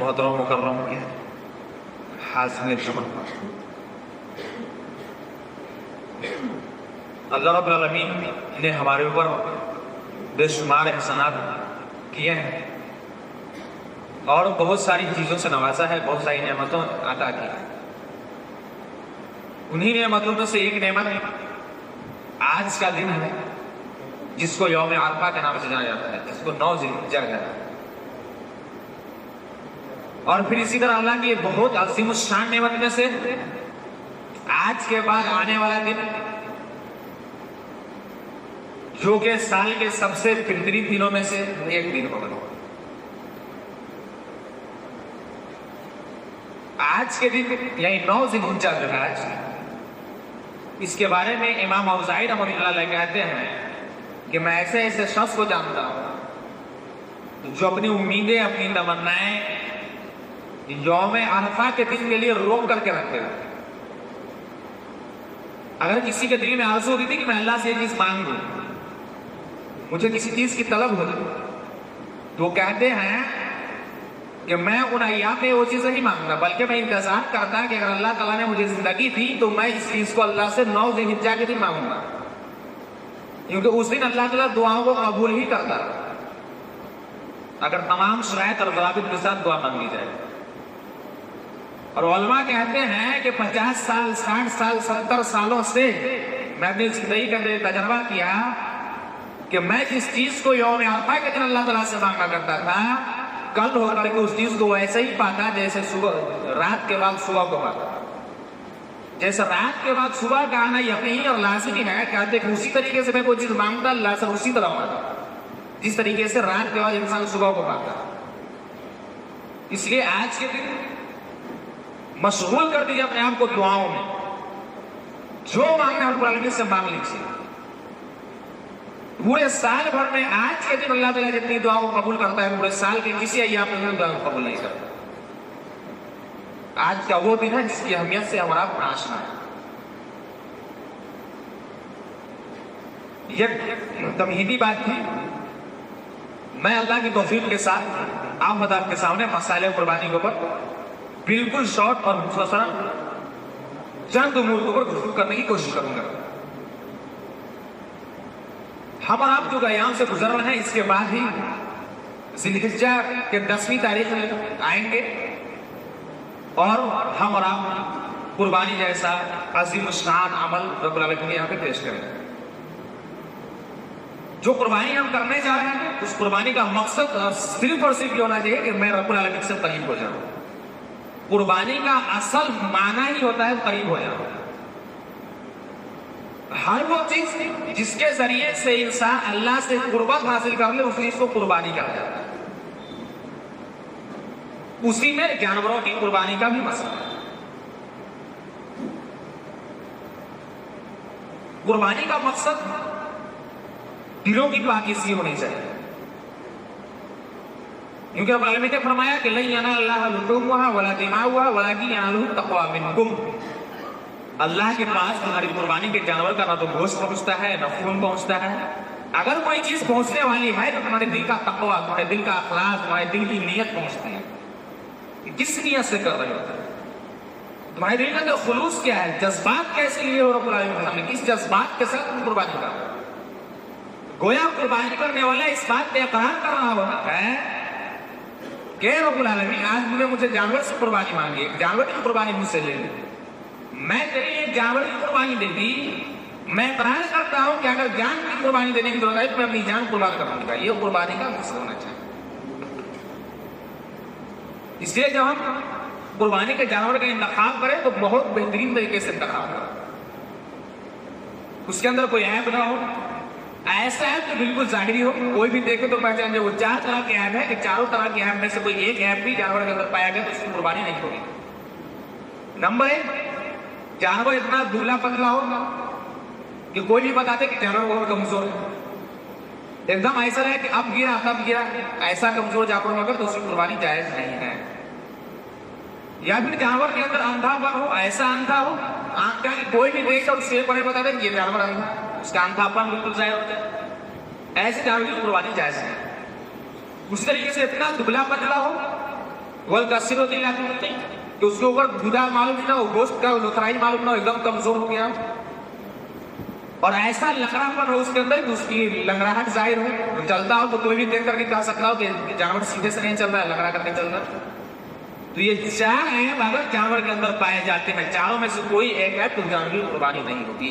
मोहतरम मुकर्रम हाज़िर जुमा, अल्लाह रब्बुल आलमीन ने हमारे ऊपर बेशुमार एहसानात किए हैं और बहुत सारी चीज़ों से नवाजा है, बहुत सारी नेमतों अता की है। उन्हीं नेमतों में से एक नेमत आज का दिन है जिसको यौम अरफा के नाम से जाना जाता है, जिसको 9 ज़िलहिज्जा कहते हैं। और फिर इसी तरह अल्लाह की बहुत अज़ीम शान नेमत में से आज के बाद आने वाला दिन जो कि साल के सबसे फितरी दिनों में से एक दिन होगा। आज के दिन यानी 9 ज़िलहिज्जा जो है आज, इसके बारे में इमाम औज़ाई रहमतुल्लाह अलैह कहते हैं कि मैं ऐसे ऐसे शख्स को जानता हूं जो अपनी उम्मीदें अपनी तमन्नाएं यौम अरफा के दिन के लिए रोक करके रखे हुए। अगर किसी के दिल में आरज़ू होती थी कि मैं अल्लाह से ये चीज मांग लूं, मुझे किसी चीज की तलब हो, तो वो कहते हैं कि मैं उन अय्याम में वो चीज नहीं मांगता, बल्कि मैं इंतजार करता कि अगर अल्लाह ताला ने मुझे जिंदगी दी तो मैं इस चीज को अल्लाह से 9 ज़िलहिज्जा के दिन मांगूंगा, क्योंकि उस दिन अल्लाह ताला दुआओं को कबूल ही करता अगर तमाम शराइत और ज़वाबित के साथ दुआ मांग ली जाए। और उलमा कहते हैं कि 50 साल 60 साल 70 सालों से मैं अपनी जिंदगी का तजर्बा किया कि मैं जिस चीज को यौम अरफा के दिन अल्लाह ताला से मांगा करता था, कल होकर के उस चीज को वैसे ही पाता जैसे सुबह रात के बाद सुबह को पाता। जैसे रात के बाद सुबह का आना यकीनी और लाज़िमी है, कहते कि उसी तरीके से मैं कोई चीज मांगता अल्लाह से उसी तरह मांगता जिस तरीके से रात के बाद इंसान सुबह को पाता। इसलिए आज के दिन मशगूल कर दीजिए अपने आप को दुआओं में, जो मांगना है अल्लाह से मांग लीजिए। पूरे साल भर में आज के दिन अल्लाह ताला जितनी दुआओं को कबूल करता है, पूरे साल के किसी अय्याम में दुआ को कबूल नहीं करता। आज का वो दिन है जिसकी अहमियत से हमारा आशना है। ये तमहीदी बात थी। मैं अल्लाह की तौफीक के साथ आप के सामने मसाले कुर्बानी के ऊपर बिल्कुल शॉर्ट और मुख्तसर चंद उमूर पर गुफ्तगू करने की कोशिश करूंगा। हम और आप जो अय्याम से गुजर रहे हैं, इसके बाद ही ज़िलहिज्जा के 10वीं तारीख में आएंगे और हम और आप कुर्बानी जैसा अज़ीम शान अमल रब्बुल आलमीन यहाँ पे पेश करेंगे। जो कुर्बानी हम करने जा रहे हैं, उस कुर्बानी का मकसद सिर्फ और सिर्फ ये होना चाहिए कि मैं रब्बुल आलमीन से करीब हो जाऊं। कुर्बानी का असल माना ही होता है करीब हो जाना। हर वो चीज जिसके जरिए से इंसान अल्लाह से कुर्बत हासिल कर ले उस चीज को कुर्बानी कहा जाता है। उसी में जानवरों की कुर्बानी का भी मसला है। कुर्बानी का मकसद दिलों की पाकीज़गी होनी चाहिए, क्योंकि अब आलमी ने फरमाया कि लन यनाला लुहुमुहा वला दिमाउहा वलाकिन यनालुहु तक़वा मिनकुम। अल्लाह के पास तुम्हारी कुर्बानी के जानवर का ना तो गोश्त पहुंचता है ना खून पहुंचता है। अगर कोई चीज पहुंचने वाली है तो तुम्हारे दिल का तक़वा, तुम्हारे दिल का अखलास, तुम्हारे दिल की नीयत पहुंचती है। किस नीयत से कर रहे हो, तुम्हारे दिल का खुलूस क्या है, जज्बात कैसे लिए हो रब्बुल आलमीन के सामने, किस जज्बात के साथ तुम कुर्बानी कर रहे हो। गोया कुर्बानी करने वाला इस बात पे इक़रार कर रहा है कि रब्बुल आलमीन आज मुझे जानवर से कुर्बानी मांगी, एक जानवर की कुर्बानी मुझसे ले ली, मैं तेरे लिए जानवर की कुर्बानी दे दी। मैं इक़रार करता हूं कि अगर जान की कुर्बानी देने की जरूरत है तो मैं अपनी जान कुर्बान करूंगा। ये कुर्बानी का मकसद होना चाहिए। इसलिए जब हम कुर्बानी के जानवर का इंतखाब करें तो बहुत बेहतरीन तरीके से इंतखाब करें, उसके अंदर कोई ऐप ना हो, ऐसा ऐप तो बिल्कुल जाहिरी हो, कोई भी देखे तो पहचान जाए वो 4 तरह के ऐप है कि चारों तरह के ऐप में से कोई एक ऐप भी जानवर के अंदर पाया गया तो उसकी कुर्बानी नहीं होगी। नंबर 1, जानवर इतना दुबला पतला हो कि कोई नहीं बताते कि जानवर बहुत कमजोर है, एकदम ऐसा है कि अब गिरा तब गिरा, ऐसा कमजोर जानवर होगा तो उसकी कुर्बानी जायज नहीं है। या फिर जानवर के अंदर अंधा हो, ऐसा अंधा हो आंख का कोई भी देखकर उससे बड़े बता दे ये जानवर अंधा, उसका अंधापन बिल्कुल जाहिर हो जाए, ऐसे जानवर की कुर्बानी जायज है। उस तरीके से इतना दुबला पतला हो वल कसीरो दिला कि उसके ऊपर गुदा मालूम ना हो, गोश्त का लुथराई मालूम ना हो, एकदम कमजोर हो गया, और ऐसा लंगड़ापन हो उसके अंदर कि उसकी लंगड़ाहट जाहिर हो, चलता हो तो कोई भी देख करके कह सकता हो कि जानवर सीधे से नहीं चल रहा है, लंगड़ा करके चल रहा है। तो ये 4 ऐप अगर जानवर के अंदर पाए जाते हैं, चारों में से कोई एक ऐप तो जानवर की कुर्बानी नहीं होती।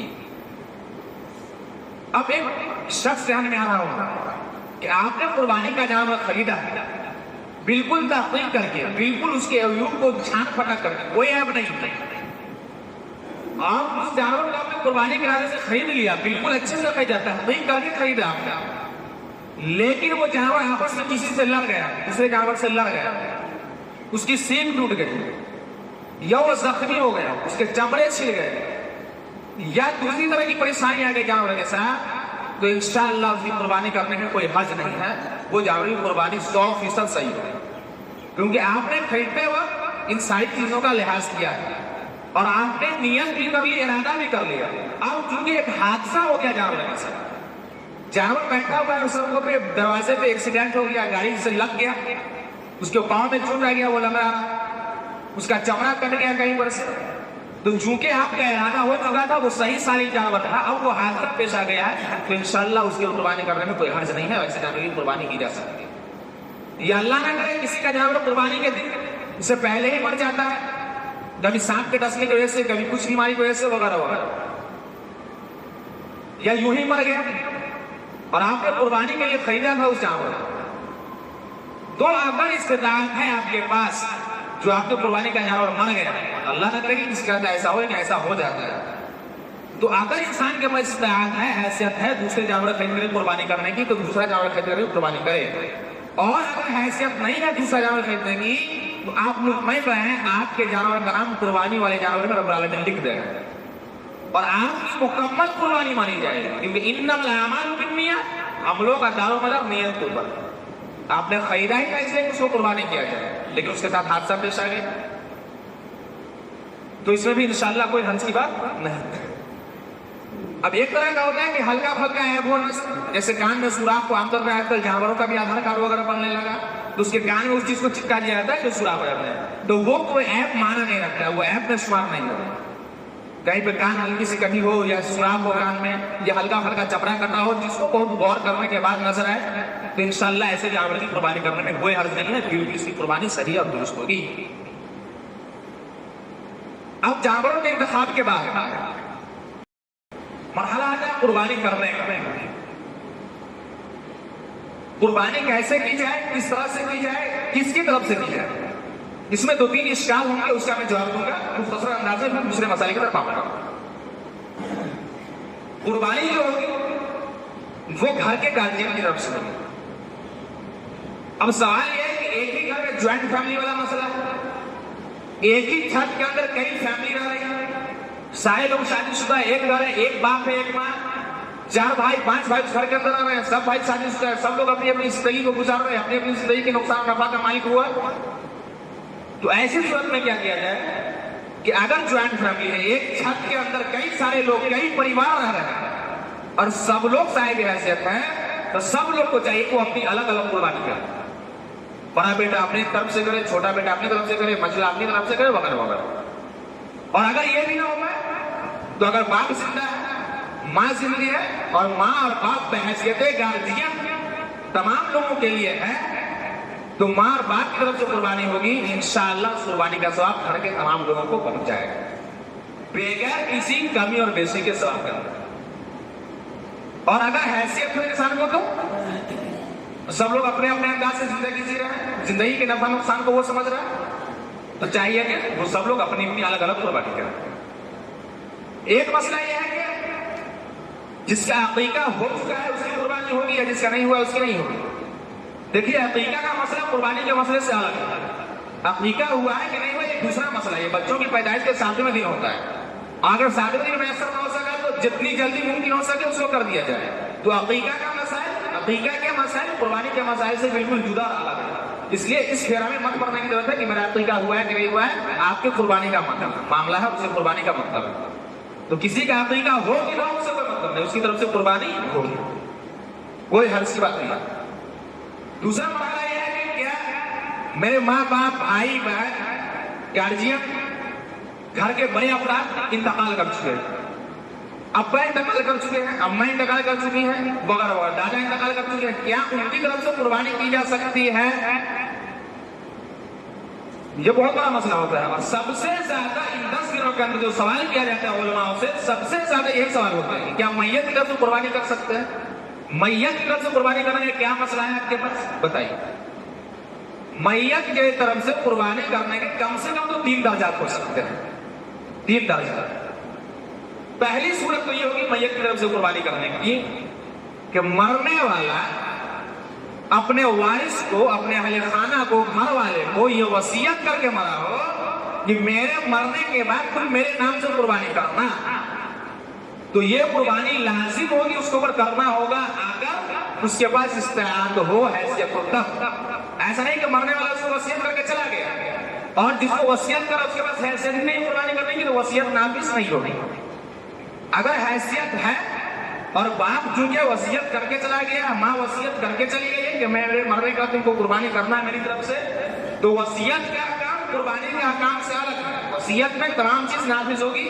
अब एक शख्स ध्यान में आ रहा होगा कि आपने कुर्बानी का जानवर खरीदा, बिल्कुल तहकीक करके, बिल्कुल उसके अयूब को छान फटक करके, कोई ऐप नहीं होता, आप उस जानवर को आपने कुर्बानी के इरादे से खरीद लिया, बिल्कुल अच्छे से खरीदा था, वही करके खरीदा आपने, लेकिन वो जानवर आपस में किसी से लड़ गया, दूसरे जानवर से लड़ गया, उसकी सींग टूट गई, या वो जख्मी हो गया, उसके चमड़े छिल गए, या दूसरी तरह की परेशानी आ गई जानवर के साथ, तो इंशाअल्लाह उसकी कुर्बानी करने में कोई हर्ज नहीं है, वो जानवर की कुर्बानी 100% सही है, क्योंकि आपने खरीदते वक्त इन सारी चीजों का लिहाज किया है और आपने नियत भी कर ली, इरादा भी कर लिया। अब चूंकि एक हादसा हो गया जानवर के साथ, जानवर बैठा हुआ है, उसको पे दरवाजे पे एक्सीडेंट हो गया, गाड़ी से लग गया, उसके पाँव में चोट आ गया, वो लग रहा, उसका चमड़ा कट गया कहीं पर से, तो चूंकि आपका इरादा हो चुका था, वो सही सारी जानवर था, अब वो हादसा पेश आ गया है, तो इंशाअल्लाह उसकी कुर्बानी करने में कोई हर्ज नहीं है, वैसे जानवर की कुर्बानी की जा सकती है। या अल्लाह ना करे किसी का जानवर कुर्बानी के दिन उससे पहले ही मर जाता है, कभी सांप के डसने की वजह से, कभी कुछ बीमारी की वजह से वगैरह वगैरह, या यूं ही मर गया और आपने कुर्बानी के लिए खरीदा था उस जानवर, तो अगर इस्तेदाद है आपके पास जो आपके कुर्बानी का जानवर मर गया, अल्लाह ना करे कि किसी का ऐसा हो, ऐसा हो जाता है, तो अगर इंसान के पास इस्तेदाद है, हैसियत है दूसरे जानवर खरीदने की कुर्बानी करने की, तो दूसरा जानवर खरीदने की कुर्बानी करे, और अगर हैसियत नहीं है दूसरा जानवर खरीदने की, तो आप मुतमईन रहें, आपके जानवर का नाम कुर्बानी वाले जानवर में रब्बुल आलमीन लिख देगा और आपकी मुकम्मल कुर्बानी मानी जाएगी, क्योंकि इन्नल अमालु बिन्नियत, अमलों का दारोमदार नियत के ऊपर। आपने खरीदा ही था इसलिए उसको कुर्बानी किया जाए, लेकिन उसके साथ हादसा पेश आ गया, तो इसमें भी इंशाअल्लाह कोई हर्ज की बात नहीं। अब एक तरह का होता है कि हल्का फल्का ऐप हो, जैसे कान में सुराख को आमतौर पर आजकल जानवरों का भी आधार कार्ड वगैरह बनने लगा, तो उसके कान में उस चीज को चिपका दिया जाता है जो सुराख हो जाता है, तो वो कोई ऐप माना नहीं रखता है, वो ऐप में शुमार नहीं होता। कहीं पे कान हल्की सी कटी हो या सुराख हो कान में, या हल्का हल्का चपड़ा कटा हो, जिसको बहुत गौर करने के बाद नजर आए, तो इंशाअल्लाह ऐसे जानवर की कुर्बानी करने में कोई हर्ज नहीं है, क्योंकि इसकी कुर्बानी सही और दुरुस्त होगी। अब जानवरों के इंतखाब के बाद मरहला आता है कुर्बानी करने का। कुर्बानी कैसे की जाए, किस तरह से की जाए, किसकी तरफ से की जाए। इसमें 2-3 इश्काल होंगे, उसका मैं जवाब दूंगा मुख्तसर अंदाज में, दूसरे मसाले की तरफ आऊंगा। कुर्बानी जो होगी वो घर के गार्जियन की तरफ से होगी। अब सवाल यह है कि एक ही घर में ज्वाइंट फैमिली वाला मसला है, एक ही छत के अंदर कई फैमिली रह रही है, सारे लोग शादीशुदा, एक घर है, एक बाप है, एक माँ, 4 भाई 5 भाई घर के अंदर रह रहे हैं, सब भाई शादीशुदा है, सब लोग अपनी अपनी जिंदगी को गुजार रहे हैं, अपनी अपनी जिंदगी के नुकसान नफा का मालिक हुआ। तो ऐसी सूरत में क्या किया जाए कि अगर ज्वाइंट फैमिली है, एक छत के अंदर कई सारे लोग, कई परिवार रह रहे हैं और सब लोग साहिब हैसियत हैं, तो सब लोग को चाहिए वो अपनी अलग अलग कुर्बानी करें। बड़ा बेटा अपनी तरफ से करे, छोटा बेटा अपनी तरफ से करे, मछला अपनी तरफ से करे, वगैरह वगैरह। और अगर ये भी ना हो तो अगर बाप जिंदा है, माँ जिंदी है और माँ और बाप बहैसियत गार्जियन तमाम लोगों के लिए है, तो माँ और बाप की तरफ से कुर्बानी होगी, इंशाअल्लाह कुर्बानी का सवाब घर के तमाम लोगों को पहुंच जाएगा बगैर किसी कमी और बेसी के सवाब का। और अगर हैसियत हो इंसान को तो सब लोग अपने अपने अंदाज से जिंदगी जी रहे हैं, जिंदगी के नफा नुकसान को वो समझ रहा है, तो चाहिए कि वो सब लोग अपनी अपनी अलग अलग कुर्बानी करें। एक मसला यह है कि जिसका अकीका हो चुका है उसकी कुर्बानी होगी, या जिसका नहीं हुआ उसकी नहीं होगी। देखिए, अकीका का मसला कुर्बानी के मसले से अलग है। अकीका हुआ है कि नहीं हुआ एक दूसरा मसला है। बच्चों की पैदाइश के 7वें दिन होता है, अगर 7वें दिन में असर ना हो सका तो जितनी जल्दी मुमकिन हो सके उसको कर दिया जाए। तो अकीका का मसाइल, अकीका के मसाइल कुर्बानी के मसाइल से बिल्कुल जुदा अलग है। इसलिए इस फेरा में मत पड़ने की जरूरत है कि मेरा अकीका हुआ है कि नहीं हुआ है, आपके कुर्बानी का मामला है, उससे कुर्बानी का मतलब है। तो किसी का अकीका हो कि ना हो उससे कोई मतलब नहीं, उसकी तरफ से कुर्बानी होगी, कोई हर्ज की बात नहीं है। दूसरा मामला यह है कि क्या मेरे माँ बाप, भाई बहन, गार्जियन, घर के बड़े अफराद इंतकाल कर चुके हैं, अब्बा इंतकाल कर चुके हैं, अम्मा इंतकाल कर चुकी हैं, वगैरह वगैरह, दादा इंतकाल कर चुके हैं, क्या उनकी तरफ से कुर्बानी की जा सकती है? ये बहुत बड़ा मसला होता है। और सबसे ज्यादा इन 10 दिनों के अंदर जो सवाल किया जाता है उलमाओं से, सबसे ज्यादा यही सवाल होता है कि क्या मैयत की तरफ से कुर्बानी कर सकते हैं? मैयत की तरफ से कुर्बानी करने का क्या मसला है आपके पास, बताइए। मैयत की तरफ से कुर्बानी करने के कम से कम तो 3 दर्जात हो सकते हैं, 3 दर्जात। पहली सूरत तो ये होगी मैयत की तरफ से कुर्बानी करने की कि मरने वाला अपने वारिस को, अपने अहले खाना को, घर वाले को ये वसीयत करके मरा हो कि मेरे मरने के बाद तुम मेरे नाम से कुर्बानी करना, तो ये कुर्बानी लाजिम होगी, उसके ऊपर करना होगा अगर उसके पास इस्तेआद हो, हैसियत हो तब। ऐसा नहीं कि मरने वाला उसको वसीयत करके चला गया और जिसको वसीयत करा उसके पास हैसियत नहीं कुर्बानी करने की, तो वसीयत नाफिज नहीं होगी। अगर हैसियत है और बाप जो क्या वसीयत करके चला गया, माँ वसीयत करके चली गई कि मेरे मरने का तुमको कुर्बानी करना है मेरी तरफ से, तो वसीयत का काम कुर्बानी के काम से अलग है। वसीयत में तमाम चीज नाफिज होगी,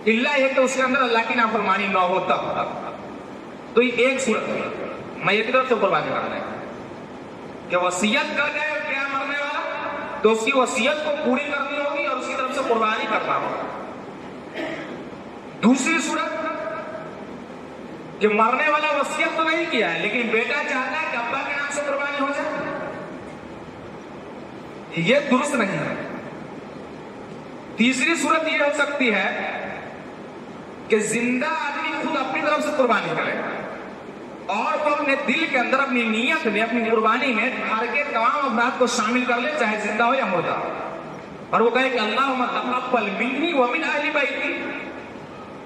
इल्ला ये कि उसके अंदर अल्लाह की नाफरमानी ना हो तब। तो ये एक सूरत है मैयत की तरफ से कुर्बानी करना है कि वसीयत कर गए क्या मरने वाला, तो उसकी वसीयत को पूरी करनी होगी और उसकी तरफ से कुर्बानी करना होगा। दूसरी सूरत कि मरने वाला वसीयत तो नहीं किया है, लेकिन बेटा चाहता है कि अब्बा के नाम से कुर्बानी हो जाए, ये दुरुस्त नहीं है। तीसरी सूरत यह हो सकती है कि जिंदा आदमी खुद अपनी तरफ से कुर्बानी करे और वो अपने दिल के अंदर, अपनी नीयत में, अपनी कुर्बानी में घर के तमाम अफराद को शामिल कर ले, चाहे जिंदा हो या मुर्दा, और वो कहे कि अल्लाहुम्मा तक़ब्बल मिन्नी व मिन अहली बैती,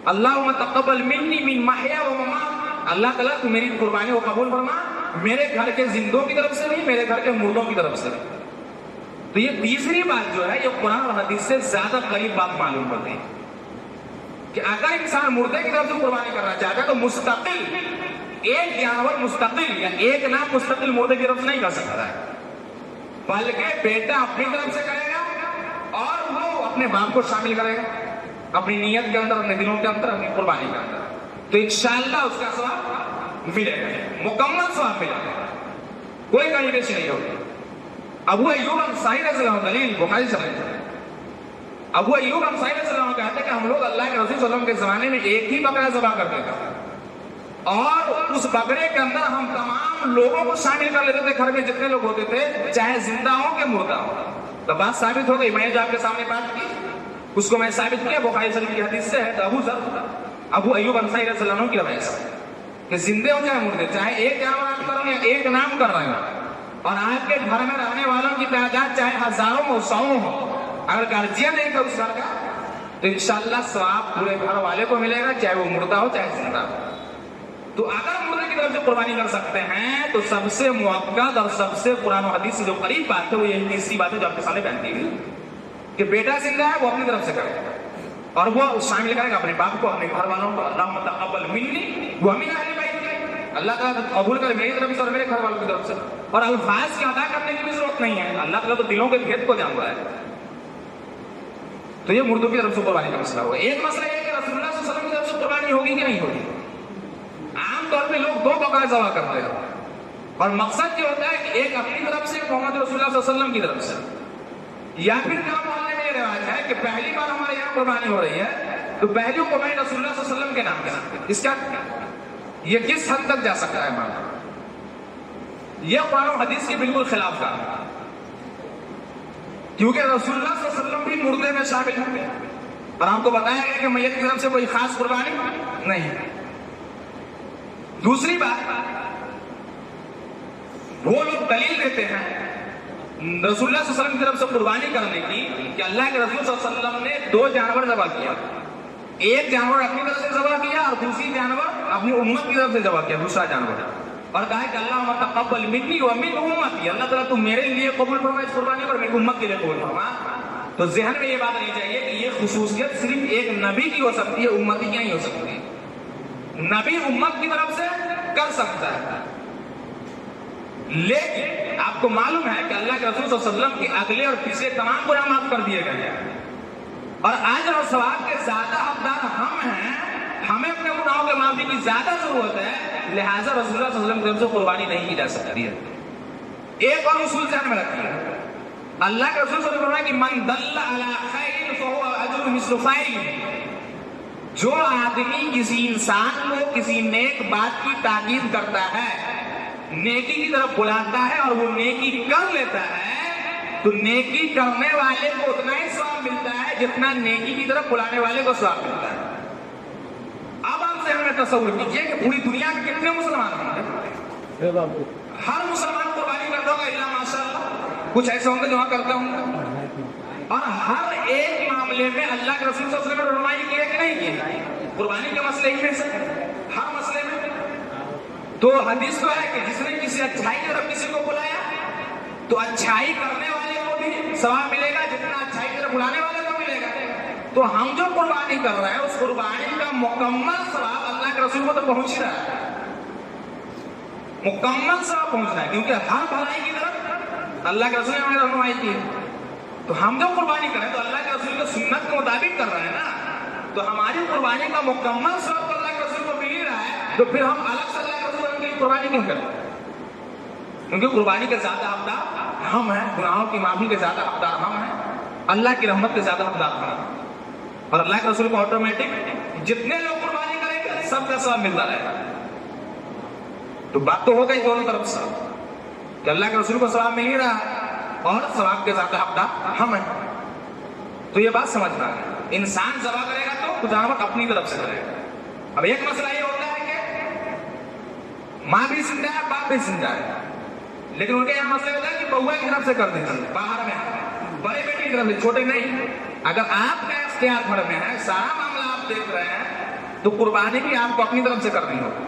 अल्लाहुम्मा तक़ब्बल मिन्नी मिन महया व ममात, अल्लाह ताला तू मेरी कुर्बानी को कबूल फरमा, मेरे घर के जिंदों की तरफ से भी, मेरे घर के मुर्दों की तरफ से भी। तो ये तीसरी बात जो है, ये कुरान और हदीस से ज्यादा करीब बात मालूम पड़ती है कि अगर इंसान मुर्दे की तरफ से कुर्बानी करना चाहता है तो मुस्तकिल एक जानवर मुस्तकिल या एक नाम मुस्तकिल मुर्दे की तरफ से नहीं कर सकता है, बल्कि बेटा अपनी तरफ से करेगा और वो अपने बाप को शामिल करेगा अपनी नीयत के अंदर, अपने दिलों के अंदर, अपनी कुर्बानी के अंदर, तो इंशाअल्लाह उसका स्वाब मिलेगा, मुकम्मल स्वाब मिलेगा, कोई कमी पेशी नहीं होगी। अबू अय्यूब अंसारी रज़ियल्लाहु अन्हु दलील बुखारी से अबू अय्यूब अंसारी रज़ियल्लाहु अन्हु कहते हैं कि हम लोग अल्लाह के रसूल सल्लल्लाहु अलैहि वसल्लम के जमाने में एक ही बकरा ज़बह करते थे और उस बकरे के अंदर हम तमाम लोगों को शामिल कर लेते थे, घर में जितने लोग होते थे, चाहे जिंदा हो कि मुर्दा हो। तो बात साबित हो गई। मैं जो आपके सामने बात की उसको मैं साबित किया, बुखारी शरीफ की हदीस से है। तो अबू अय्यूब अंसारी रज़ियल्लाहु अन्हु की रवायत से कि जिंदे हो चाहे मुर्दे, चाहे एक जानवर आप कर रहे हैं, एक नाम कर रहे हैं, और आपके घर में रहने वालों की तादाद चाहे हजारों हो, सौ हो, अगर गार्जियन नहीं कर उस घर का, तो इंशाअल्लाह सवाब पूरे घर वाले को मिलेगा, चाहे वो मुर्दा हो चाहे जिंदा हो। तो अगर मुर्दे की तरफ से कुर्बानी कर सकते हैं तो सबसे मुअक्कद और सबसे कुरान और हदीस से जो करीब बात है वो यही तीसरी बात है जो आपके सामने बयान की गई कि बेटा जिंदा है वो अपनी तरफ से करे और वो शामिल करेगा अपने बाप को, अपने घर वालों को। अल्लाहुम्मा तक़ब्बल मिन्नी व मिन अहली बैती, अल्लाह ताला कबूल करे मेरी तरफ से और मेरे घर वालों की तरफ से। और अल्फाज की अदा करने की भी जरूरत नहीं है, अल्लाह ताला तो दिलों के भेद को जान रहा है। तो ये मुर्दों की तरफ से कुर्बानी का मसला हुआ। एक मसला ये कि रसूलुल्लाह सल्लल्लाहु अलैहि वसल्लम की तरफ से कुर्बानी होगी कि नहीं होगी। आमतौर पे लोग 2 बकरा ज़बह करते हैं और मकसद ये होता है कि एक अपनी तरफ से, मोहम्मद रसूलुल्लाह सल्लल्लाहु अलैहि वसल्लम की तरफ से, या फिर गाँव मोहल्ले में ये रिवाज है कि पहली बार हमारे यहाँ कुर्बानी हो रही है तो पहली कुर्बानी रसूलुल्लाह सल्लल्लाहु अलैहि वसल्लम के नाम के। इसका ये किस हद तक जा सकता है माना, यह कुरान और हदीस के बिल्कुल खिलाफ था, क्योंकि रसूलुल्लाह सल्लल्लाहु अलैहि वसल्लम भी मुर्दे में शामिल होंगे और आपको बताया गया कि मैयत की तरफ से कोई खास कुर्बानी नहीं। दूसरी बात, वो लोग दलील देते हैं रसूलुल्लाह सल्लल्लाहु अलैहि वसल्लम की तरफ से कुर्बानी करने की कि अल्लाह के रसूल सल्लल्लाहु अलैहि वसल्लम ने 2 जानवर ज़बह किया, एक जानवर अपनी तरफ से ज़बह किया और दूसरी जानवर अपनी उम्मत की तरफ से ज़बह किया, दूसरा जानवर, और कहा कि अल्लाहुम्मा तक़ब्बल मिन्नी व मिन उम्मती, अल्लाह ताला तू मेरे लिए कबूल फरमा इस कुर्बानी और मेरी उम्मत के लिए कबूल फरमा। तो ज़हन में ये बात नहीं चाहिए कि ये खुसूसियत सिर्फ एक नबी की हो सकती है, उम्मती की नहीं हो सकती। नबी उम्मत की तरफ से कर सकता है, लेकिन आपको मालूम है कि अल्लाह के रसूल सल्लल्लाहु अलैहि वसल्लम के अगले और पिछले तमाम गुनाह माफ कर दिए गए हैं और आज और सवाब के ज्यादा हकदार हम हैं, हमें अपने गुनाहों के माफी की ज्यादा जरूरत है, लिहाजा रसूलुल्लाह सल्लल्लाहु अलैहि वसल्लम की तरफ से कुर्बानी नहीं की जा सकती है। एक और उसूल ध्यान में रखिए, अल्लाह के रसूल सल्लल्लाहु अलैहि वसल्लम कि मन दल्ला अला खैर फहुवा अजरुहु मिस्लु फाइल, जो आदमी किसी इंसान को किसी नेक बात की ताकीद करता है, नेकी की तरफ बुलाता है और वो नेकी कर लेता है, तो नेकी करने वाले को उतना ही स्वाब मिलता है जितना नेकी की तरफ बुलाने वाले को स्वाब मिलता है। अब आप ज़हन में तसव्वुर कीजिए कि पूरी दुनिया के कितने मुसलमान होंगे, हर मुसलमान कुर्बानी करता होगा इल्ला माशाअल्लाह, कुछ ऐसे होंगे जो वहां करते होंगे, और हर एक मामले में अल्लाह के रसूल सल्लल्लाहु अलैहि वसल्लम ने रहनुमाई की है कि नहीं की, कुर्बानी के मसले ही में से हर मसले में। तो हदीस तो है कि जिसने किसी अच्छाई की तरफ किसी को बुलाया तो अच्छाई करने वाले को भी सवाब मिलेगा जितना अच्छाई की तरफ बुलाने वाले को मिलेगा। तो हम जो कुर्बानी कर रहे हैं उस कुर्बानी का मुकम्मल सवाब अल्लाह के रसूल को तो पहुंच रहा है, मुकम्मल सवाब पहुंच रहा है, क्योंकि हर भलाई की तरफ अल्लाह के रसूल ने हमें रहनुमाई की है। तो हम जो कुर्बानी करें तो अल्लाह के रसूल की सुन्नत के मुताबिक कर रहे हैं ना, तो हमारी कुर्बानी का मुकम्मल सवाब अल्लाह के रसूल को मिल ही रहा है, तो फिर हम अलग से अल्लाह के रसूल के लिए कुर्बानी क्यों करें? क्योंकि कुर्बानी के ज्यादा हकदार हम हैं, गुनाहों की माफी के ज्यादा हकदार हम हैं, अल्लाह की रहमत के ज्यादा हकदार हम हैं, और अल्लाह के रसूल को ऑटोमेटिक जितने लोग कुर्बानी करेंगे सबका सवाब मिलता रहेगा। तो बात तो हो गई दोनों तरफ से कि अल्लाह के रसूल को सवाब मिल ही रहा है और सवाब के ज्यादा हकदार हम हैं। तो ये बात समझना है, इंसान ज़बह करेगा तो जानवर अपनी तरफ से करेगा। अब एक मसला ये होता है कि माँ भी जिंदा है, बाप भी जिंदा है, लेकिन उनके यहाँ मसला होता है कि बउआ की तरफ से कर दीजिए, बाहर में बड़े बेटे की तरफ से, छोटे नहीं। अगर आपका इख्तियार घर में है, सारा मामला आप देख रहे हैं, तो कुर्बानी भी आपको अपनी तरफ से करनी होगी।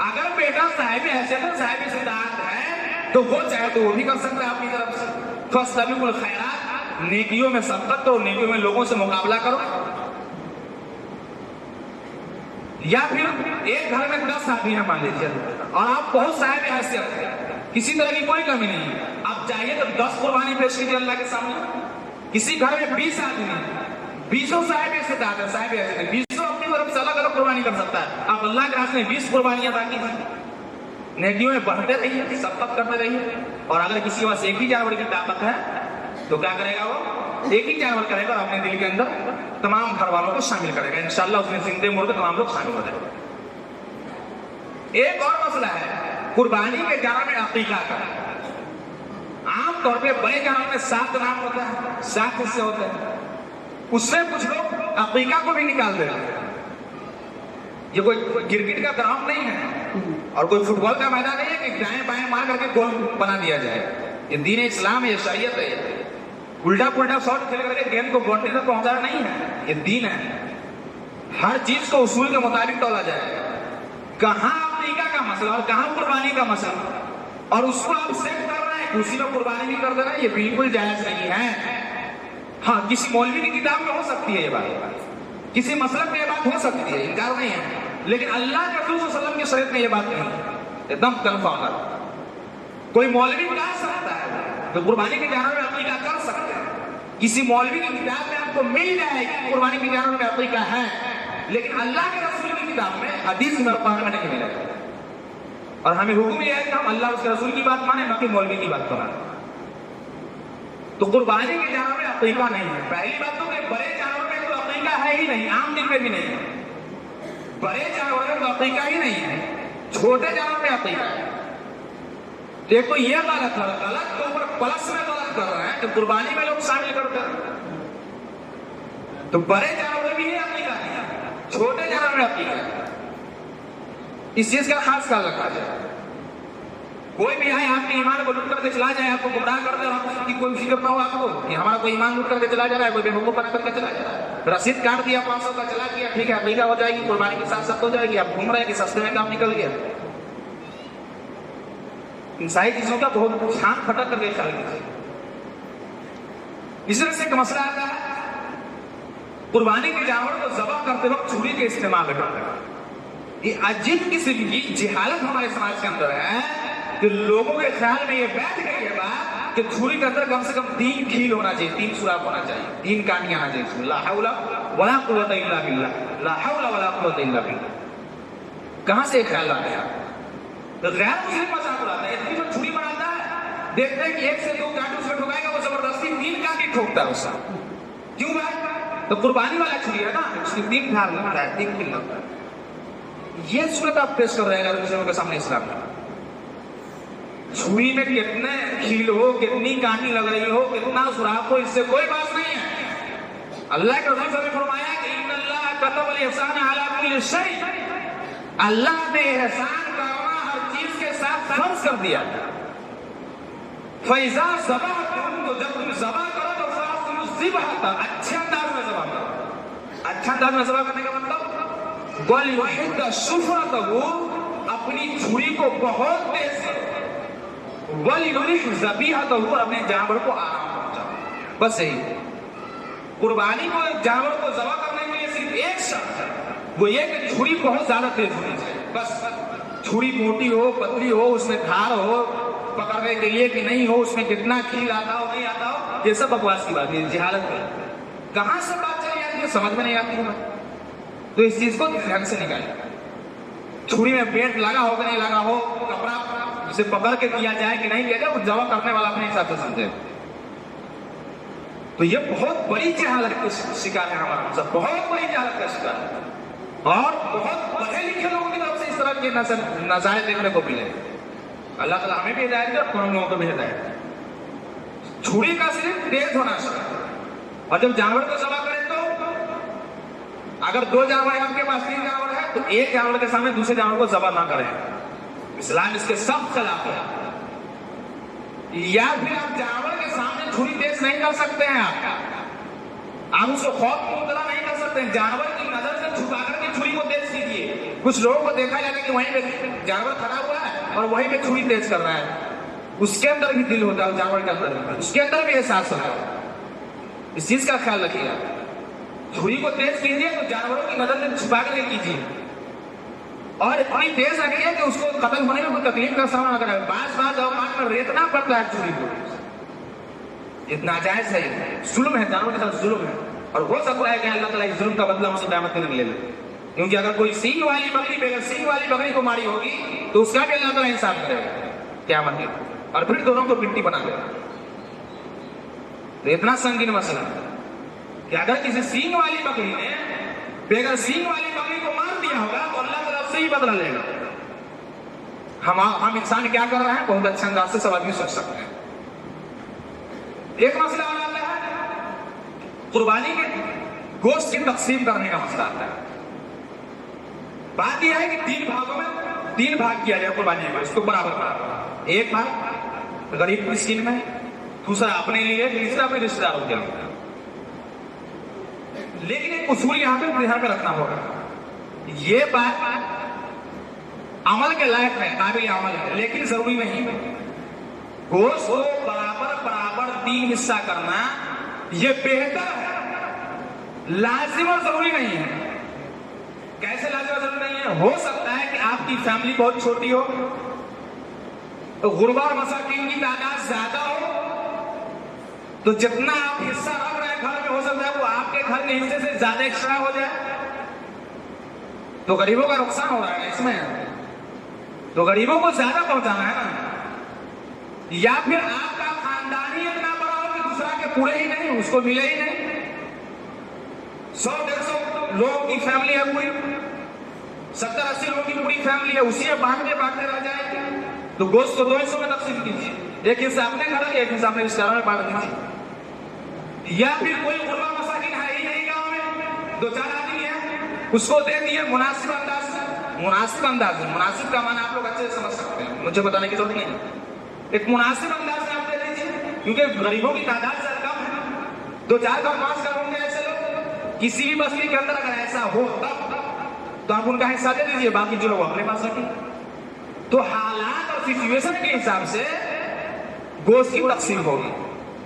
अगर बेटा साहिब हैसियत है, साहिब इस्तिताअत है, तो वो चाहे तो वो भी कर सकता है अपनी तरफ से। फस्तबिकुल खैरात, नेकियों में सबकत करो, नेकियों में लोगों से मुकाबला करो। या फिर एक घर में 10 आदमी है मान लीजिए और आप बहुत साहिब हैसियत है, किसी तरह की कोई कमी नहीं है, आप चाहिए तो 10 कुर्बानी पेश कीजिए अल्लाह के सामने। किसी घर में 20 आदमी, 20 साहिब इस्तिताअत है, साहिब हैसियत है, 20 अपनी तरफ से अलग अलग कुर्बानी कर सकता है। आप अल्लाह के रास्ते में 20 कुर्बानियां अदा कीजिए, नेकियों में बढ़ते रहिए, सबकत करते रहिए। और अगर किसी के पास एक ही जानवर की ताकत है तो क्या करेगा, वो एक ही जानवर करेगा और अपने दिल के अंदर तमाम घर वालों को शामिल करेगा, इंशाअल्लाह उसमें जिंदे मुर्दे तमाम लोग शामिल हो जाएंगे। एक और मसला है कुर्बानी के जाना में अकीका का। आमतौर पे बड़े जानवर में 7 नाम होता है, 7 हिस्से होते हैं। उससे कुछ लोग अकीका को भी निकाल देते हैं। ये कोई क्रिकेट का ग्राउंड नहीं है और कोई फुटबॉल का मैदान नहीं है कि दाएं बाएं मार करके गोल बना दिया जाए। ये दीन इस्लाम है, ये शरीयत है। उल्टा पुल्टा शॉट खेल करके गेंद को बाउंड्री तक पहुंचाना नहीं है, ये दीन है। हर चीज को उसूल के मुताबिक तोला जाए। कहां अकीका का मसला और कहां कुर्बानी का मसला, और उसको आप सेट कर रहे हैं, उसी में कुर्बानी भी कर देना, ये बिल्कुल जायज नहीं है। हाँ, किसी मौलवी की किताब में हो सकती है ये बात, किसी मसलब में ये बात हो सकती है, इनकार नहीं है, लेकिन अल्लाह के रसूल सल्लल्लाहु अलैहि वसल्लम की शरीयत में ये बात नहीं है, एकदम कन्फर्म है। कोई मौलवी कर सकता है तो कुर्बानी के जानवर में अकीका कर सकते हैं। किसी मौलवी की किताब में आपको मिल जाएगी कुर्बानी के जानवर में अकीका है, लेकिन अल्लाह के रसूल की किताब में हदीस में नहीं मिलेगा। और हमें हुक्म यह है कि हम अल्लाह उसके रसूल की बात माने, बाकी मौलवी की बात माने। तो कुर्बानी के जानवर में अकीका नहीं है। पहली बात तो बड़े जानवर में तो अकीका है ही नहीं, आम दिन में भी नहीं है। बड़े जानवर में तो अकीका ही नहीं है, छोटे जानवर में अकीका है। देखो ये गलत है, गलत के ऊपर प्लस में गलत कर रहे हैं, तो कुर्बानी में लोग शामिल करते हैं। तो बड़े जानवर में भी है अकीका नहीं है, छोटे जानवर में अकीका है। इस चीज का खास ख्याल रखा जाए। कोई भी है आपके ईमान को लूट करके चला जाए, आपको गुमराह कर दे, आपकी कोई फिक्र ना हो आपको कि हमारा कोई ईमान लूट करके चला जा रहा है, कोई बेवकूफ बना करके चला जा रहा है। रसीद काट दिया 500 का, चला गया, ठीक है, अकीका हो जाएगी, कुर्बानी के साथ साथ हो जाएगी। आप घूम रहे हैं कि सस्ते में काम निकल गया। इन सारी चीजों का बहुत छान फटक करके ख्याल कीजिए। इस तरह से एक मसला आता है, कुर्बानी के जानवर को ज़बह करते वक्त छुरी के इस्तेमाल करते हैं। ये अजीब किस्म की जिहालत हमारे समाज के अंदर है कि लोगों के ख्याल में ये बैठ गई है बात कि छुरी के अंदर कम से कम 3 खील होना चाहिए, 3 सुराख होना चाहिए, 3 काटियां आना चाहिए। ला हौला वला कुव्वता इल्ला बिल्लाह, ला हौला वला कुव्वता इल्ला बिल्लाह। कहां से ख्याल आ गया? तो गैर मुस्लिम मजाक उड़ाता है, इतनी जो छुरी बनाता है, देखते हैं कि 1 से 2 कांटे उसमें ठोकाएगा, वो जबरदस्ती 3 कांटे ठोकता है उसका। क्यों भाई? तो कुर्बानी वाला छुरी है ना, उसकी 3 धार लगता है, 3 खील लगता है। ये सूरत आप पेश कर रहे हैं मुस्लिमों के सामने इस्लाम में। छुरी में कितने खील हो, कितनी कांटी लग रही हो, कितना सुराख हो, इससे कोई बात नहीं है। अल्लाह के रसूल ने फरमाया कि इन्नल्लाह कतबल इहसान अला कुल्ली शै, अल्लाह ने एहसान करना हर चीज के साथ फर्ज कर दिया। फैजा ज़बह, तो जब तुम ज़बह करो तो फासिलु ज़िबह, अच्छे अंदाज में ज़बह करो। अच्छा अंदाज में ज़बह करने का मतलब वल युहिद शुफ़रतहु, अपनी छुरी को बहुत तेज करो। वल युरिह ज़बीहतहु, अपने जानवर को आराम पहुंचाओ। बस यही कुर्बानी को, जानवर को ज़बह करने के लिए सिर्फ एक शर्त है, वो ये कि छुरी बहुत ज्यादा तेज होनी चाहिए। बस छुरी मोटी हो, पतली हो, उसमें धार हो पकड़ने के लिए कि नहीं हो, उसमें कितना खील आता हो नहीं आता हो, ये सब बकवास की बात है, जिहालत है। कहां से बात चली जाती है, समझ में नहीं आती है। तो इस चीज को ध्यान से निकालिए। छुरी में पेंट लगा हो कि नहीं लगा हो, कपड़ा उसे पकड़ के किया जाए कि नहीं किया जाए, वो जवा करने वाला अपने हिसाब से समझे। तो ये बहुत बड़ी जहालत का शिकार है हमारा सब, बहुत बड़ी जहालत का शिकार है। और बहुत पढ़े लिखे लोगों की तरफ से इस तरह के नज़ारे देखने को मिले। अल्लाह ताला हमें भी हिदायत दे और कौन लोगों को भी हिदायत दे। छुरी का सिर्फ तेज होना चाहिए। और जब जानवर को ज़बह करें तो अगर 2 जानवर है आपके पास, 3 जानवर है, तो एक जानवर के सामने दूसरे जानवर को ज़बह ना करें। इस्लाम इसके सब खिलाफ है। या फिर आप जानवर के सामने छुरी तेज नहीं कर सकते हैं, आप उसको खौफ मुबतला नहीं कर सकते हैं। जानवर की नजर से छुपा करके छुरी को तेज कीजिए। कुछ लोगों को देखा जाता है कि वहीं पे जानवर खड़ा हुआ है और वहीं पे छुरी तेज कर रहा है, उसके अंदर भी दिल होता है, जानवर के अंदर उसके अंदर भी एहसास होता है। इस चीज का ख्याल रखिएगा। छुरी को तेज कीजिए तो जानवरों की नजर से छुपा करके कीजिए, और इतनी तेज रखिए कि उसको कत्ल होने में कोई तकलीफ का सामना न करे। बार औकात में रेतना पड़ता है छुरी को, इतना नाजायज है, जुल्म है, जानवरों के साथ जुल्म है। और हो सकता है कि अल्लाह ताला इस जुल्म का बदला मुझे क़यामत के दिन ले ले, क्योंकि अगर कोई सींग वाली बकरी बगैर सींग वाली बकरी को मारी होगी तो उसका भी अल्लाह ताला इंसाफ करेगा क़यामत के दिन, और फिर दोनों को मिट्टी बना देगा। तो इतना संगीन मसला कि अगर किसी सींग वाली बकरी ने बेगर सींग वाली बकरी को मार दिया होगा तो अल्लाह तरफ से ही बदला लेगा। हम इंसान क्या कर रहे हैं, बहुत अच्छे अंदाज से सब आदमी सोच सकते हैं। एक मसला और आता है कुर्बानी के गोश्त की तकसीम करने का मसला आता है। बात यह है कि 3 भागों में 3 भाग किया जाए कुर्बानी का, इसको बराबर। एक भाग गरीब मिस्कीन में, दूसरा अपने लिए, तीसरा अपने रिश्तेदारों के लिए। लेकिन एक उसूल यहां पे ध्यान में रखना होगा, ये बात अमल के लायक है, काबिल अमल है, लेकिन जरूरी नहीं। गोश्त को बराबर बराबर 3 हिस्सा करना ये बेहतर है, लाजिम और जरूरी नहीं है। कैसे लाजिम और जरूरी नहीं है? हो सकता है कि आपकी फैमिली बहुत छोटी हो, तो गुरबा और मसाकीन की तादाद ज्यादा हो, तो जितना आप हिस्सा रख रहे हैं घर में, हो सकता है वो आपके घर के हिस्से से ज्यादा एक्स्ट्रा हो जाए, तो गरीबों का नुकसान हो रहा है इसमें। तो गरीबों को ज्यादा पहुंचाना है ना, या फिर आपका खानदान ही इतना बड़ा हो कि दूसरा के पूरे ही नहीं, उसको मिले ही नहीं। 100-150 लोगों की फैमिली है पूरी, 70-80 लोगों की पूरी फैमिली है, उसी में बांटते रह जाएगी। तो गोश्त को 2 हिस्सों में तकसीम कीजिए, एक हिस्सा अपने घर, एक हिस्सा अपने रिश्तेदारों में बांट दीजिए। या फिर कोई गुरबा मसाकिन है ही नहीं गांव में, 2-4 आदमी है, उसको दे दिए मुनासिब अंदाज से। मुनासिब अंदाज है, मुनासिब का माना आप लोग अच्छे से समझ सकते हैं, मुझे बताने की जरूरत नहीं है। एक मुनासिब अंदाज से आप दे दीजिए, क्योंकि गरीबों की तादाद से कम है, 2-4 घर 5 घर होंगे ऐसे लोग। किसी भी बस्ती के अंदर अगर ऐसा हो तब तो आप उनका हिस्सा दे दीजिए, बाकी जो लोग अपने पास रखें। तो हालात और सिचुएशन के हिसाब से गोश्त की तकसीम होगी।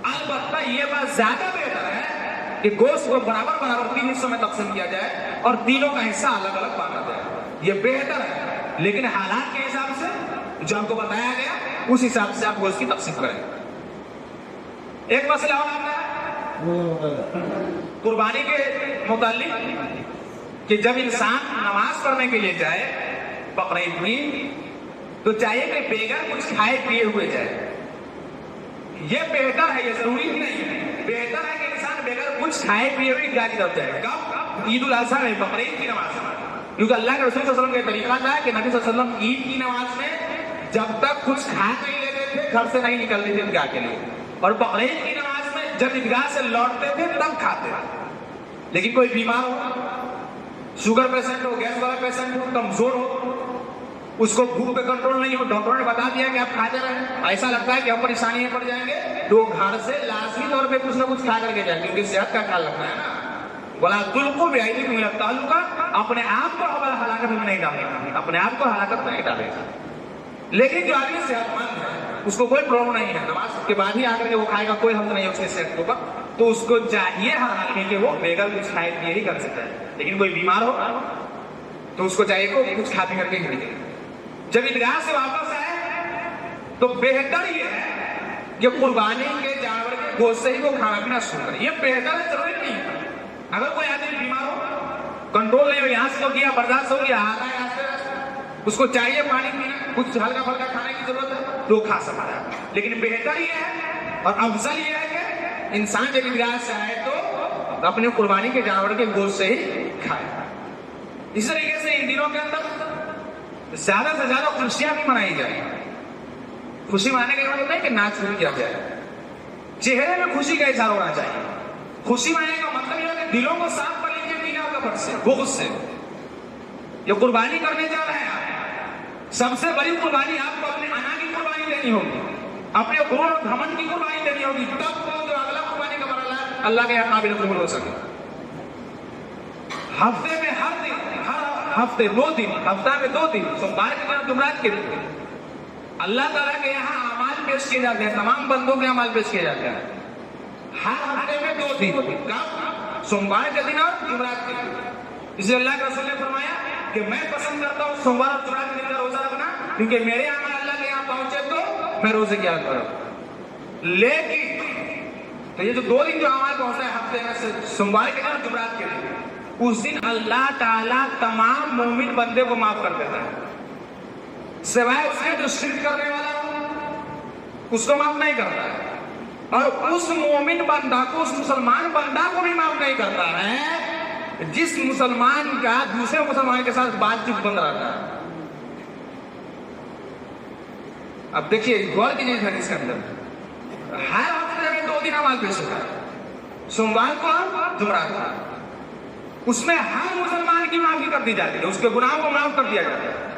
अलबत्ता ये बात ज्यादा बेहतर है कि गोश्त को बराबर बराबर 3 हिस्सों में तकसीम किया जाए और तीनों का हिस्सा अलग अलग बांटा जाए, ये बेहतर है। लेकिन हालात के हिसाब से जो आपको बताया गया, उस हिसाब से आप गोश्त की तकसीम करें। एक मसला और आता है कुर्बानी के मुतालिक कि जब इंसान नमाज पढ़ने के लिए जाए बकरीद में, तो चाहिए कि बेगर कुछ खाए पिए हुए जाए। ये बेहतर है, ये जरूरी ही नहीं है। बेहतर है कि इंसान बेगर कुछ खाए पिए हुए ईदगाह की तरफ जाए। कब? ईद उल अज़हा में, बकरीद की नमाज में। क्योंकि अल्लाह के रसूल सल्लल्लाहु अलैहि वसल्लम का तरीका था कि नबी सल्लल्लाहु अलैहि वसल्लम ईद की नमाज में जब तक कुछ खा नहीं लेते थे, घर से नहीं निकलते थे ईदगाह के लिए, और बकरीद की नमाज में जब ईदगाह से लौटते थे तब खाते थे। लेकिन कोई बीमार हो, शुगर पेशेंट हो, गैस वाला पेशेंट हो, कमजोर हो, उसको भूख पे कंट्रोल नहीं हो, डॉक्टर ने बता दिया कि आप खाते रहें, ऐसा लगता है कि हम परेशानी में पड़ जाएंगे, तो घर से लाजमी तौर पे कुछ ना कुछ खा करके जाएंगे, क्योंकि सेहत का ख्याल रखना है ना। बोला तुलको बेआईदी को मिलता का, अपने आप को हलाकत में नहीं डालेगा, अपने आप को हलाकत में नहीं डालेगा। लेकिन जो आदमी सेहतमंद है, उसको कोई प्रॉब्लम नहीं है, नमाज के बाद ही आकर के वो खाएगा, कोई हद नहीं है उसके सेहत के ऊपर, तो उसको चाहिए हर आदमी के वो बेगर कुछ खाए पिए ही कर सकता है। लेकिन कोई बीमार हो तो उसको चाहिए को कुछ खा पी करके ही निकले। जब ईदगाह से वापस आए तो बेहतर ये है कि कुर्बानी के जानवर के गोश्त से ही वो खाना पीना शुरू करें। ये बेहतर है, जरूरी नहीं है। अगर कोई आदमी बीमार हो, कंट्रोल नहीं हो, यहाँ से तो किया, बर्दाश्त हो गया, आ रहा है, उसको चाहिए पानी पीना, कुछ हल्का फल्का खाने की जरूरत है तो खा सकता है। लेकिन बेहतर ये है और अफजल ये है कि इंसान जब ईदगाह से आए तो अपने कुर्बानी के जानवर के गोश्त से ही खाए। इस तरीके से इन दिनों के अंदर ज्यादा से ज्यादा खुशियां भी मनाई जाए। खुशी मनाने का मतलब नहीं कि नाच भी किया जाए, चेहरे में खुशी का इजहार होना चाहिए। खुशी मनाने का मतलब यह है कि दिलों को साफ कर लीजिए मीना कपट से, बुग़्ज़ से। ये कुर्बानी करने जा रहे हैं आप, सबसे बड़ी कुर्बानी आपको अपने अना की कुर्बानी देनी होगी, अपने गुरूर और घमंड की कुर्बानी देनी होगी, तब तो जो अगला कुर्बानी का मरहला है अल्लाह के यहाँ काबिल कबूल हो सके। हफ्ते में हर दिन, हर हफ्ते 2 दिन, हफ्ता में 2 दिन, सोमवार के दिन, जुमरात के दिन अल्लाह ताला के यहाँ अमाल पेश किए जाते हैं, तमाम बंदों के अमाल पेश किए जाते हैं। हर हफ्ते में 2 दिन, कब? सोमवार के दिन और जुमरात के दिन। इसलिए अल्लाह के रसूल ने फरमाया कि मैं पसंद करता हूँ सोमवार और जुमरात के दिन का रोजा रखना, क्योंकि मेरे अमाल अल्लाह के यहाँ पहुंचे तो मैं रोजे की याद करूँ। लेकिन तो ये जो 2 दिन जो अमाल पहुंचता है हफ्ते में से, सोमवार के दिन और जुमरात के दिन, उस दिन अल्लाह ताला तमाम मोमिन बंदे को माफ कर देता है, सिवाय उसके जो शिर्क करने वाला हो उसको माफ नहीं करता है, और उस मोमिन बंदा को, उस मुसलमान बंदा को भी माफ नहीं करता है जिस मुसलमान का दूसरे मुसलमान के साथ बातचीत बंद रहता है। अब देखिए गौर कीजिए इसके अंदर, हर हफ्ते जगह 2 दिन नमाज पेश होता है, सोमवार को और जुमरात को। उसमें हर मुसलमान की माफी कर दी जाती है, उसके गुनाहों को माफ कर दिया जाता है।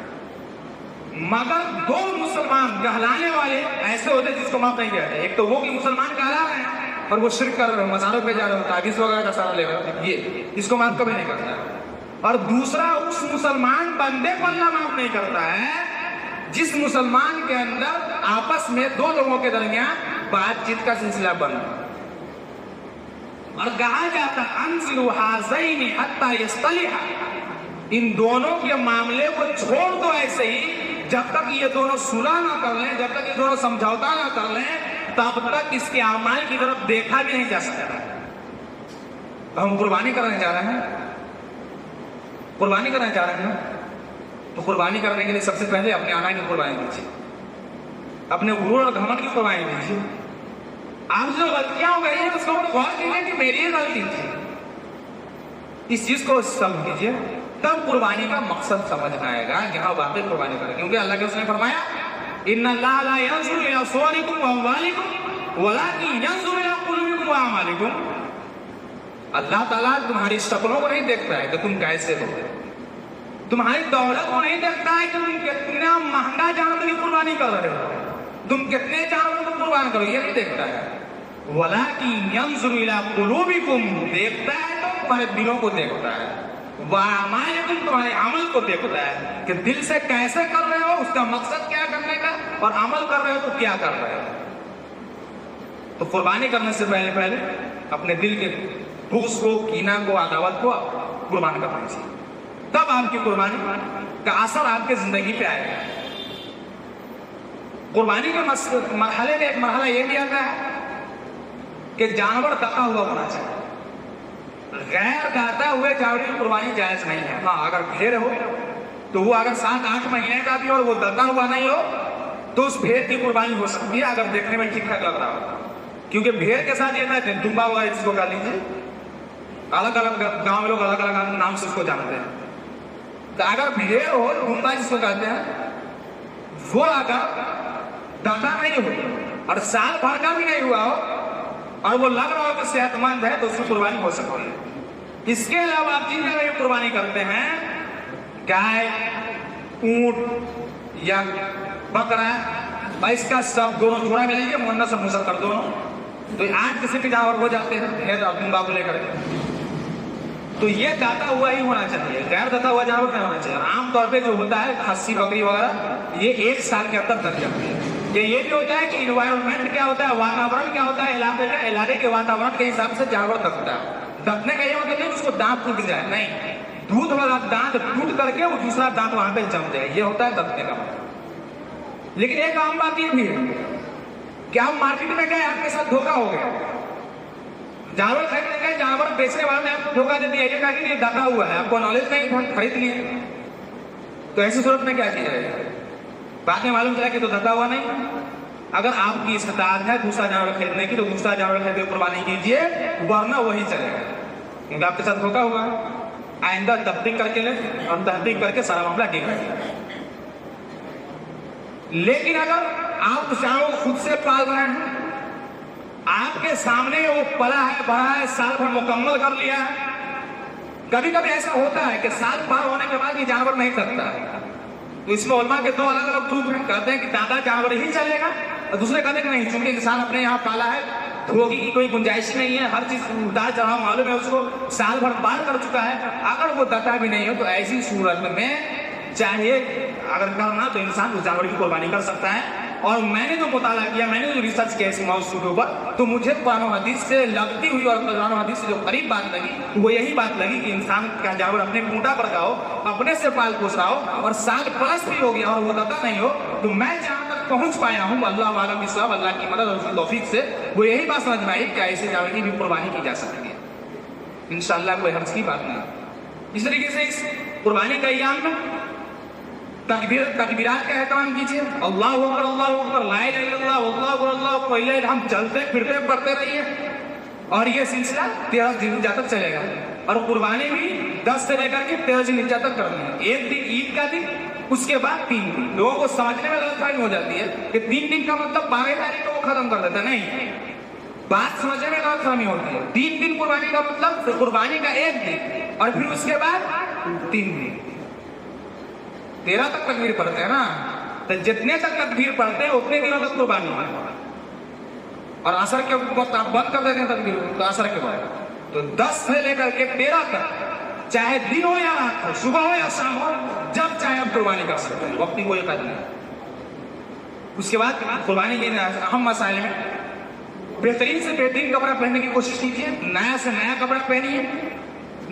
मगर 2 मुसलमान कहलाने वाले ऐसे होते हैं जिसको माफ नहीं किया जाता। एक तो वो कि मुसलमान कहला रहे हैं और वो शिर्क कर रहे हैं, मज़ारों पे जा रहे हैं, ताबीज़ वगैरह का सहारा ले रहे हैं, ये इसको माफ कभी नहीं करता है। और दूसरा, उस मुसलमान बंदे को अल्लाह माफ नहीं करता है जिस मुसलमान के अंदर आपस में 2 लोगों के दरमियान बातचीत का सिलसिला बना। और कहा जाता अंज़िलू हाज़ैनी हत्ता यस्तलिहा, इन दोनों के मामले को छोड़ दो ऐसे ही, जब तक ये दोनों सुलह ना कर लें, जब तक ये दोनों समझौता ना कर लें, तब तक इसके अमाल की तरफ देखा भी नहीं जा सकता। तो हम कुर्बानी करने जा रहे हैं, कुर्बानी करने जा रहे हैं, तो कुर्बानी करने के लिए सबसे पहले अपने आना की कुर्बानी दीजिए, अपने गुरूर और घमंड की कुर्बानी दीजिए। आप जो गलतियां हो गई है उसको गौर कीजिए कि मेरी ये गलती थी, इस चीज को समझिए, तब कुर्बानी का मकसद समझ में आएगा कि हाँ वाकई कुर्बानी करें। क्योंकि अल्लाह के उसने फरमाया इन्नल्लाह ला यंज़ुरु इला सुवरिकुम व अम्वालिकुम वलाकिन यंज़ुरु इला कुलूबिकुम व अमालिकुम। अल्लाह ताला तुम्हारी शक्लों को नहीं देखता है कि तुम कैसे हो, तुम्हारी दौलत को नहीं देखता है कि तुम कितना महंगा जानवर की कुर्बानी कर रहे हो, तुम कितने जानवरों को कुर्बान करो, ये नहीं देखता है। वलाकिन यंज़ुरु इला कुलूबिकुम, देखता है तो तुम्हारे दिलों को देखता है, वामालिकुम, तुम्हारे अमल को देखता है कि दिल से कैसे कर रहे हो, उसका मकसद क्या करने का, और अमल कर रहे हो तो क्या कर रहे हो। तो कुर्बानी करने से पहले अपने दिल के बुग़्ज़ को, कीना को, अदावत को कुर्बान करना चाहिए, तब आपकी कुर्बानी का असर आपके जिंदगी पे आएगा। कुर्बानी के मरहले में एक मरहला यह भी आता है कि जानवर दका हुआ होना चाहिए। गैर दाता हुए जानवर की कुर्बानी जायज नहीं है। हाँ, अगर भेड़ हो तो वो अगर 7-8 महीने का भी और वो दका हुआ नहीं हो तो उस भेड़ की कुर्बानी हो सकती है, अगर देखने में ठीक ठाक लग रहा हो। क्योंकि भेड़ के साथ ये था दुम्बा वगैरह जिसको कह लीजिए, अलग अलग गाँव में लोग अलग अलग नाम से उसको जानते हैं। तो अगर भेड़ हो, दुम्बा जिसको कहते हैं, वो अगर दका नहीं हो और साल भर का भी नहीं हुआ हो और वो लग रहा हो कि सेहतमंद है, तो उसकी कुर्बानी हो सकती है। इसके अलावा आप जिन जगह कुर्बानी करते हैं, गाय, ऊंट या बकरा, इसका सब दोनों जोड़ा मिलेंगे, मुन्नस और मुसक्कर दोनों। तो आज किसी के जानवर हो जाते हैं भेड़ और दुम्बा को लेकर, तो ये दाता हुआ ही होना चाहिए, गैर दाता हुआ जानवर नहीं होना चाहिए। आमतौर पे जो होता है खस्सी, बकरी वगैरह, ये 1 साल के अंदर दक जाती है। ये भी होता है कि इन्वायरमेंट क्या होता है, वातावरण क्या होता है, इलाके के वातावरण के हिसाब से जानवर दकता है। दकने का ये मतलब नहीं उसको दांत टूट जाए, नहीं, दूध वाला दांत टूट करके वो दूसरा दांत वहां पे जम जाए, ये होता है दकने का मतलब। लेकिन एक आम बात ये भी है कि आप मार्केट में गए, आपके साथ धोखा हो गया, जानवर खरीदने गए, जानवर बेचने वाले ने आपको धोखा दे दिया, ये कहा कि ये दका हुआ है, आपको नॉलेज नहीं था, खरीद लिए। तो ऐसी सूरत में क्या किया जाएगा? बाद में मालूम चला कि तो दका हुआ नहीं। अगर आपकी इस्तात है दूसरा जानवर खरीदने की, तो दूसरा जानवर खरीद के कुर्बानी कीजिए, वरना वही चलेगा, क्योंकि आपके साथ धोखा हुआ है। आइंदा तहकीक करके ले और तहकीक करके सारा मामला ठीक है। लेकिन अगर आप जानवर को खुद से पाल रहे हैं, आपके सामने वो पला है, बड़ा है, साल भर मुकम्मल कर लिया है। कभी कभी ऐसा होता है कि साल पार होने के बाद ये जानवर नहीं करता है, तो इसमें उलमा के 2 अलग अलग ग्रुप हैं। कहते हैं कि दादा जानवर ही चलेगा, और दूसरे कहते हैं कि नहीं, चूंकि इंसान अपने यहाँ पाला है, धोखे की कोई गुंजाइश नहीं है, हर चीज उतार चढ़ाव मालूम है उसको, साल भर पार कर चुका है, अगर वो दाता भी नहीं हो, तो ऐसी सूरत में चाहिए अगर करना तो इंसान उस जानवर की कुर्बानी कर सकता है। और मैंने जो मुताला किया, मैंने जो रिसर्च किया इस मौजूद के ऊपर, तो मुझे कुरान और हदीस से लगती हुई और कुरान और हदीस से जो करीब बात लगी वो यही बात लगी कि इंसान का जानवर अपने खूंटा पर का हो, अपने से पाल पोस रहा हो, और साल प्लस भी हो गया और वो दाता नहीं हो, तो मैं जहाँ तक पहुँच पाया हूँ अल्लाह वालम की सब, अल्लाह की मदद और तौफीक से, वो यही बात समझ में आई कि ऐसे जानवर की भी कुर्बानी की जा सकती है। इंशाअल्लाह कोई हर्ज की बात नहीं। इस तरीके से इस कुर्बानी का अय्याम में तकबीरात का एहतमाम कीजिए, अल्लाहु अकबर, अल्लाहु अकबर, ला इलाहा इल्लल्लाह, अल्लाहु अकबर, अल्लाहु अकबर, हम चलते फिरते पढ़ते रहिए, और ये सिलसिला 13 जिल्हिज्जा तक चलेगा। और कुर्बानी भी 10 से लेकर के 13 जिल्हिज्जा तक करनी है। एक दिन ईद का दिन, उसके बाद 3 दिन। लोगों को समझने में गलतफहमी हो जाती है कि 3 दिन का मतलब 12 तारीख को वो खत्म कर देता, नहीं, बात समझने में गलतफहमी होती है। 3 दिन कुर्बानी का मतलब तो कुर्बानी का 1 दिन और फिर उसके बाद 3 दिन, 13 तक तकबीर पढ़ते हैं ना, तो जितने तक तकबीर पढ़ते हैं उतने दिनों तक कुर्बानी है। और असर के वक्त आप बंद कर देते हैं तकबीर, तो असर के बाद तो 10 से लेकर के 13 तक, चाहे दिन हो या रात हो, सुबह हो या शाम हो, जब चाहे आप कुर्बानी कर सकते हैं, वक्त की कोई कदर नहीं। उसके बाद कुर्बानी के अहम मसाइल में बेहतरीन से बेहतरीन कपड़ा पहनने की कोशिश कीजिए, नया से नया कपड़ा पहनिए,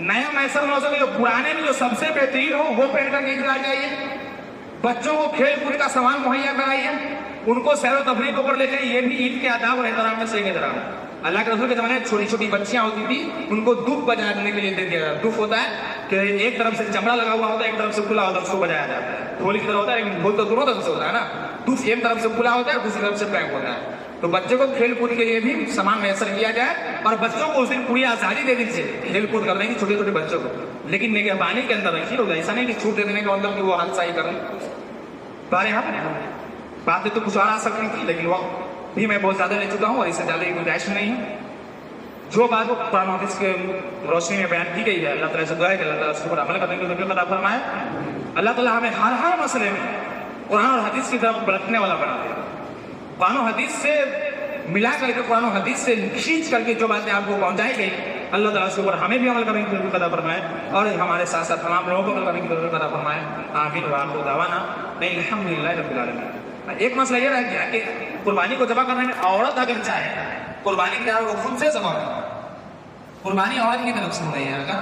नया मैसर हो सके, जो पुराने में जो सबसे बेहतरीन हो वो पहन कर इंतजार जाइए। बच्चों को खेल कूद का सामान मुहैया कराइए, उनको सैर तफरीह को कर ले जाइए। ये भी ईद के आदाब और एहतराम में से एक एहतराम। अल्लाह के रसूल के ज़माने में छोटी छोटी बच्चियां होती थी, उनको दुफ बजाने के लिए दे दिया जाता। दुफ होता है कि एक तरफ से चमड़ा लगा हुआ होता है, एक तरफ से खुला होता है, उसको बजाया जाता है। ढोल की तरह होता है, लेकिन ढोल तो दोनों तरफ से होता है ना। दुफ एक तरफ से खुला होता है, दूसरी तरफ से पैक होता है। तो बच्चों को खेल कूद के लिए भी सामान मैसर किया जाए और बच्चों को उस दिन पूरी आजादी दे दीजिए खेल कूद करने की, छोटे छोटे बच्चों को, लेकिन निगहबानी के अंदर रखिए। तो ऐसा नहीं कि छूट दे देने का मतलब कि वो हादसा ही करें। बातें तो कुछ और आ सकती थी, लेकिन वो भी मैं बहुत ज्यादा ले चुका हूँ और इससे ज्यादा की गुंजाइश नहीं है। जो बात वो कुरान हदीस के रोशनी में बयान की गई है, अल्लाह ताला से दुआ है कि अल्लाह ताला उस पर अमल करने की तौफीक अता फरमाए। अल्लाह ताला हमें हर मसले में कुरान और हदीस की तरफ बरतने वाला बना दे। कुरान और हदीस से मिला करके, कुरान और हदीस से खींच करके जो बातें आपको पहुंचाई गई, अल्लाह ताला उसके ऊपर हमें भी अमल करने की तौफीक अता फरमाए और हमारे साथ साथ तमाम लोगों को अमल करने की तौफीक अता फरमाए। आमीन व आखिर दावाना अल्हम्दुलिल्लाहि रब्बिल आलमीन। एक मसला ये रह गया कि कुर्बानी को ज़बह करने में औरत अगर चाहे कुर्बानी की तरफ वो खुद से ज़बह करे, कुर्बानी औरत की तरफ से नहीं है। अगर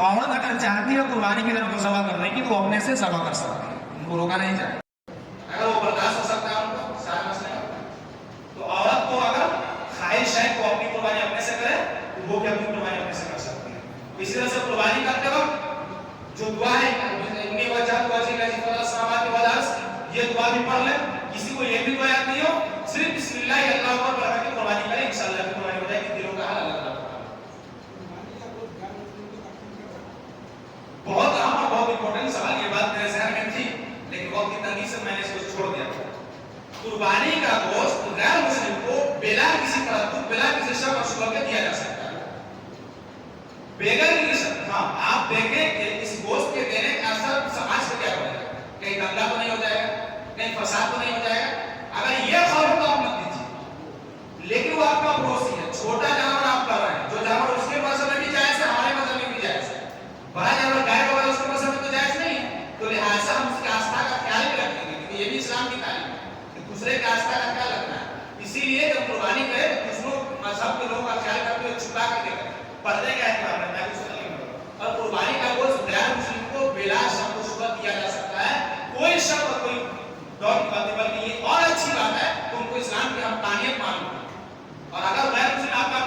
औरत अगर चाहती है कुर्बानी की तरफ ज़बह करने की, तो वो अपने से ज़बह कर सकती है, उनको रोका नहीं जाए। अगर वो बर्दाश्त हो सकता है उनको सारे मसले, तो औरत को अगर ख्वाहिश है वो अपनी कुर्बानी अपने से करे, तो वो क्या अपनी कुर्बानी अपने से कर सकती है। इसी तरह से कुर्बानी करते वक्त जो दुआ है, ये दुआ भी पढ़ ले। किसी को ये भी दुआ याद नहीं हो, सिर्फ बिस्मिल्लाह अल्लाहु अकबर पढ़ के कुर्बानी करें, इंशाअल्लाह की कुर्बानी हो जाएगी। दिलों का हाल अल्लाह ताला बहुत अहम और बहुत इंपॉर्टेंट सवाल, ये बात मेरे ज़हन में थी लेकिन वक्त की तंगी से मैंने इसको छोड़ दिया। कुर्बानी का गोश्त गैर मुस्लिम को बिला किसी तरद्दुद, बिला किसी शक और शुबह के दिया जा सकता है, बगैर किसी शक। हाँ, आप देखें कि इस गोश्त के देने का असर समाज पर क्या पड़ेगा, कहीं दंगा तो नहीं हो जाएगा, कहीं फसाद तो नहीं हो जाएगा। अगर ये खौफ तो आप मत दीजिए, लेकिन वो आपका पड़ोसी है, छोटा जानवर आप कर रहे हैं, जो जानवर उसके मज़हब में भी जायज़ है, हमारे मज़हब में भी जायज़ है। बड़ा जानवर गाय वगैरह उसके मज़हब में तो जायज़ नहीं है, तो लिहाजा हम उसकी आस्था का ख्याल भी रखेंगे, क्योंकि ये भी इस्लाम की तालीम है कि दूसरे की आस्था का ख्याल रखना है। इसीलिए जब कुर्बानी करें तो दूसरों मज़हब के लोगों का ख्याल करते हुए छुपा के देखें, पर्दे का एहतराम करना है, उसका नहीं होगा। और कुर्बानी का गोश्त गैर मुस्लिम को बिला शक व शुबह दिया जा सकता है, कोई शक और कोई डॉट की बात, बल्कि ये और अच्छी बात है कि उनको इस्लाम की हम तानीयत मालूम है। और अगर गैर मुस्लिम आपका